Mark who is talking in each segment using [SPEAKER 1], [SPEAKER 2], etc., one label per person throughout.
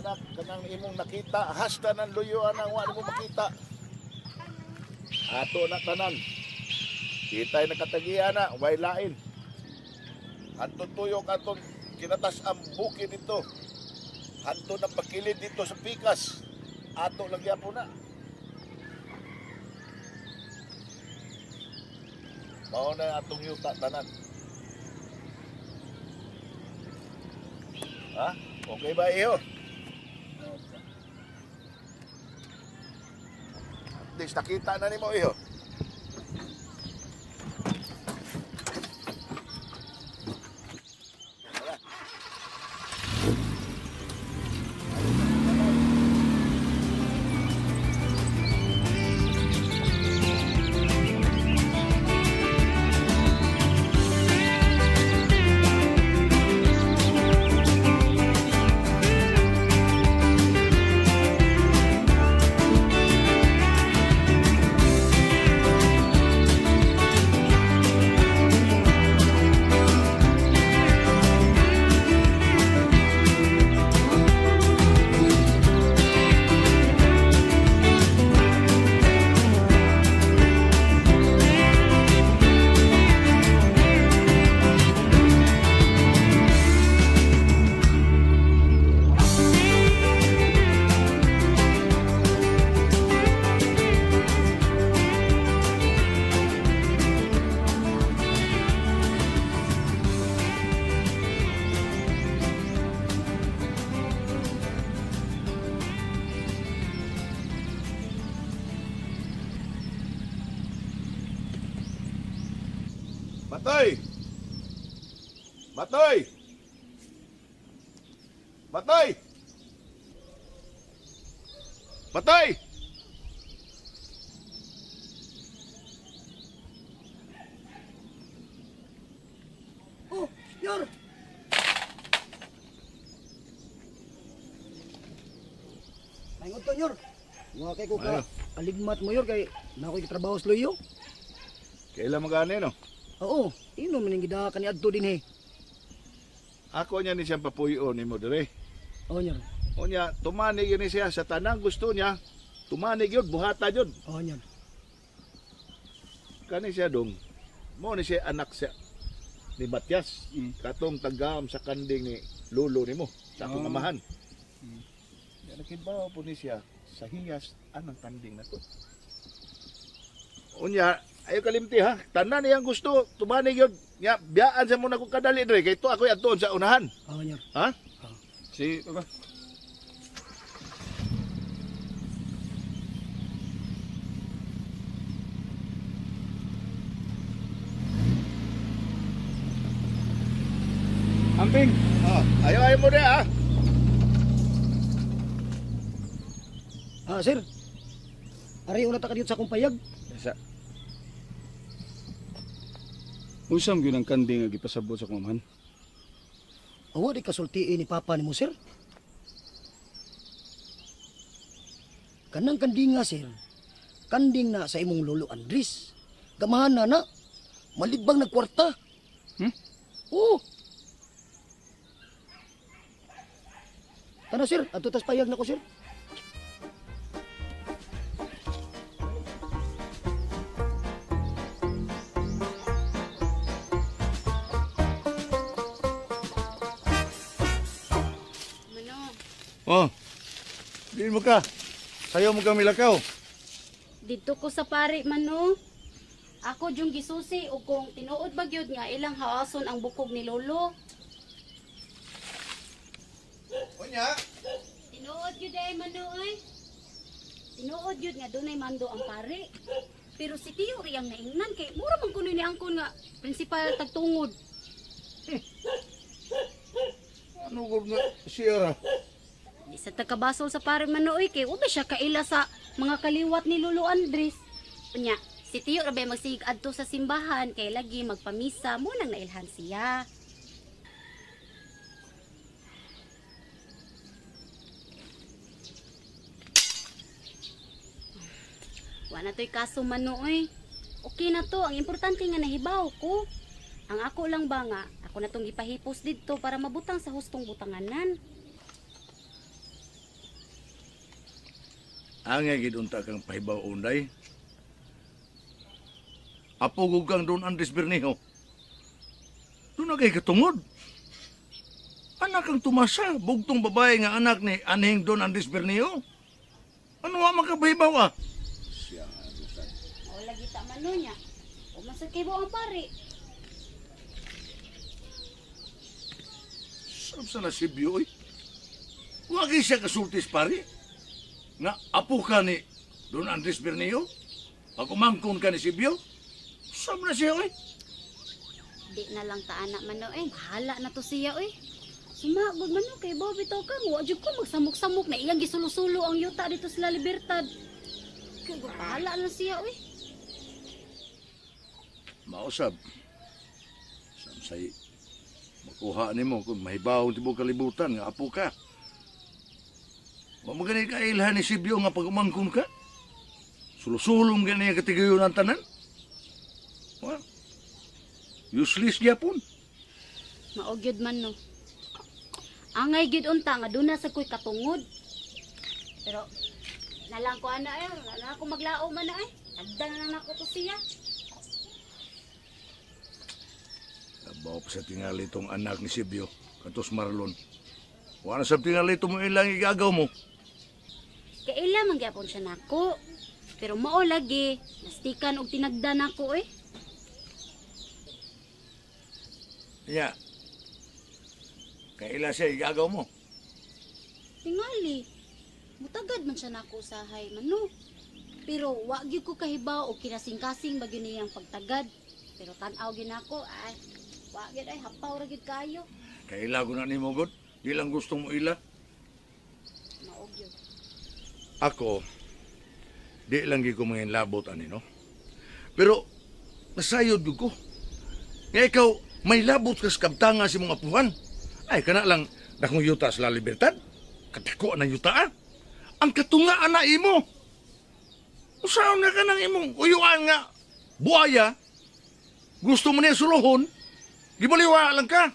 [SPEAKER 1] anak kanang imong nakita hasta ng luyuan ang wala mo makita. Ato na tanan. Kita'y nakatagiya na, way lain. Anton tuyok, anton kinatas ang bukid dito. Anton ang pagkilid dito sa pikas. Ato lang po na. Mao na atong yuta tanan. Ha? Okay ba iyo? At least nakita na ni mo iyo. Matoy! Matoy! Matoy! Matoy!
[SPEAKER 2] Oh, Yor! Maingot to, Yor. Mga kay ko ka, aligmat mo, Yor, kay nako'y trabaho sa luyo.
[SPEAKER 1] Kailan magana no?
[SPEAKER 2] Oo, ino man yung gidakan ni Adto din, he.
[SPEAKER 1] Ako niya ni siyang papuyo ni mo dire.
[SPEAKER 2] Oo, Yor.
[SPEAKER 1] O niya, tumanig yun siya sa tanang gusto niya. Tumanig yun, buhata yun.
[SPEAKER 2] Oo, Yor.
[SPEAKER 1] Kani siya dong. Mo ni siya anak siya ni Matias. Katong tagam sa kanding ni lolo ni mo. Sa akong amahan. Nakibaw po ni siya sa hiyas anang kanding na to. Unya, ayo kalimti ha. Tanan niyang gusto, tumanig yun. Nya, biyaan sa muna kong kadali dre. Kaya ito ako yan sa unahan.
[SPEAKER 2] Oo, Yor.
[SPEAKER 1] Ha? Si, ano?
[SPEAKER 3] Amping,
[SPEAKER 1] Ayaw mo rin ha.
[SPEAKER 2] Ah, sir. Ari una ta kadiyot sa akong payag.
[SPEAKER 1] Sa,
[SPEAKER 3] usam gyud ang kanding nga gipasabot sa kumaman.
[SPEAKER 2] Awa di kasultiin ni Papa ni mo, sir. Kanang kanding nga, sir. Kanding na sa imong lolo Andres. Gamahan na. Malibang nagkwarta. Oo. Tana, sir. Ato tas payag na ko, sir.
[SPEAKER 1] oh, di mo ka. Sayo mo kami lakaw.
[SPEAKER 4] Dito ko sa pari mano. Ako yung gisusi o kung tinuod bagyod nga ilang haason ang bukog ni lolo.
[SPEAKER 1] Unya.
[SPEAKER 4] Tinuod yun ay mano ay. Tinuod yun nga dunay mando ang pari. Pero si Tiyo riyang naingnan kay mura man kuno ni angkon nga principal tagtungod.
[SPEAKER 1] Ano ko nga siya?
[SPEAKER 4] Di sa takabasol sa pari manoy kay uba siya kaila sa mga kaliwat ni Lolo Andres. Unya, si Tiyo rabay magsigig adto sa simbahan kay lagi magpamisa mo nang nailhan siya. Wala to'y kaso manoy. Okay na to, ang importante nga nahibaw ko. Ang ako lang ba nga, ako na tong gipahipos dito para mabutang sa hustong butanganan.
[SPEAKER 1] Angay gid unta kang pahibaw unday. Apugog kang Don Andres Bernijo. Doon na kay katungod. Anak kang tumasa, bugtong babae nga anak ni anhing Don Andres Bernijo. Ano nga makabahibaw ah? Siya, Rusan.
[SPEAKER 4] O lagi ta mano niya. O masad kay ang pare.
[SPEAKER 1] Saan sa nasibyo eh? Wagi siya kasultis pare. Nga apo ka ni Don Andres Bernijo? Pag umangkon ka ni Sibyo? Saan na siya eh?
[SPEAKER 4] Di na lang ta anak mano bahala na to siya Sumagod mano kay Bob bitaw ka mo. Adyo ko magsamok-samok na iyang gisulo-sulo ang yuta dito sa La Libertad. Kay bahala na siya
[SPEAKER 1] Mausab. Samsay makuha ni mo kung mahibaw tibong kalibutan nga apo ka. Wa mo gani kailhan ni Sibyo nga pag umangkon ka? Sulusulong gani ang katigayon ng tanan? Wa? Useless gyapon.
[SPEAKER 4] Maogyod man no. Angay gyud unta nga duna sa koy katungod. Pero nalang ko ana wala ako maglao man na Agdan na nako to siya.
[SPEAKER 1] Abaw pa sa tingali itong anak ni Sibyo, kantos Marlon. Wala sa tingali itong ilang igagaw mo.
[SPEAKER 4] Kaila man gyapon siya nako. Pero mao lagi, nastikan og tinagdan nako
[SPEAKER 1] Ya. Kaila siya igagaw mo.
[SPEAKER 4] Tingali. Mutagad man siya nako usahay mano. Pero wa gyud ko kahibaw og kinasing-kasing bagyo niyang pagtagad. Pero tan-aw gyud nako wa gyud hapaw ra gyud kayo.
[SPEAKER 1] Kaila ko na ni mo, God. Di lang gusto mo ila.
[SPEAKER 4] Mao gyud.
[SPEAKER 1] Ako, di lang gi ko mga labot ani, no? Pero, nasayod ko. Nga ikaw, may labot ka sa kabtanga si mga apuhan. Ay, kana lang, dakong yuta sa La Libertad. Katako na yuta, ah. Ang katungaan na imo. Usaon na ka ng imong uyuan nga. Buaya. Gusto mo niya suluhon. Gibaliwa lang ka.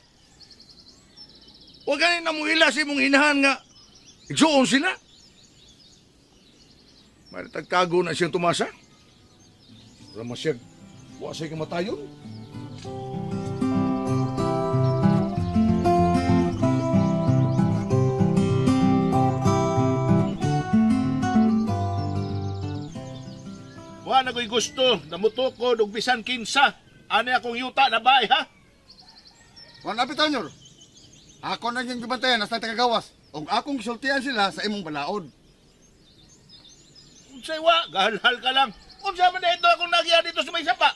[SPEAKER 1] Huwag ganin na mo ila si mong hinahan nga. Igsuon sila. Maritagkago na siyang tumasa. Wala mo siya. Huwag siya kamatayon.
[SPEAKER 5] Wa na ko'y gusto na mutukod og bisan kinsa. Ano akong yuta na bay, ha?
[SPEAKER 6] Juan Apitanyor, ako na yung gibantayan na sa tagagawas. O akong gisultian sila sa imong balaod.
[SPEAKER 5] Unsay wa, gahalhal ka lang. Unsa man dito akong nagya dito sa may sapa?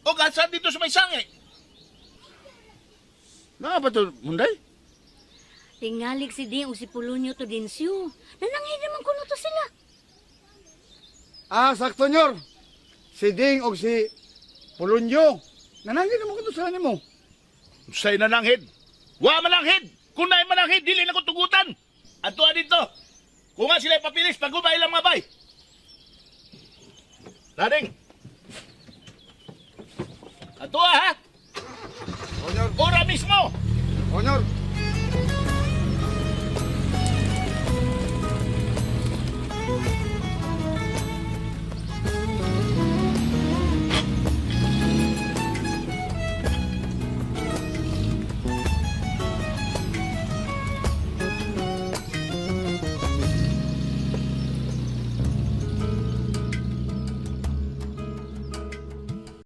[SPEAKER 5] O gasan dito sa may sangi?
[SPEAKER 6] Na ba to, Munday?
[SPEAKER 7] Tingalig si Ding o si Polonio to Dinsyo. Nanangin naman kuno to sila.
[SPEAKER 6] Sakto nyor. Si Ding o si Polonyo. Nanangin naman ko sa mo.
[SPEAKER 5] Unsay nananghid? Wa mananghid! Kung naay mananghid, dili na ko tugutan! Ato dito! Kung nga sila papilis, pag-ubay lang mga bay! Lading! Ato ha!
[SPEAKER 6] O nyor,
[SPEAKER 5] Ora mismo!
[SPEAKER 6] o nyor.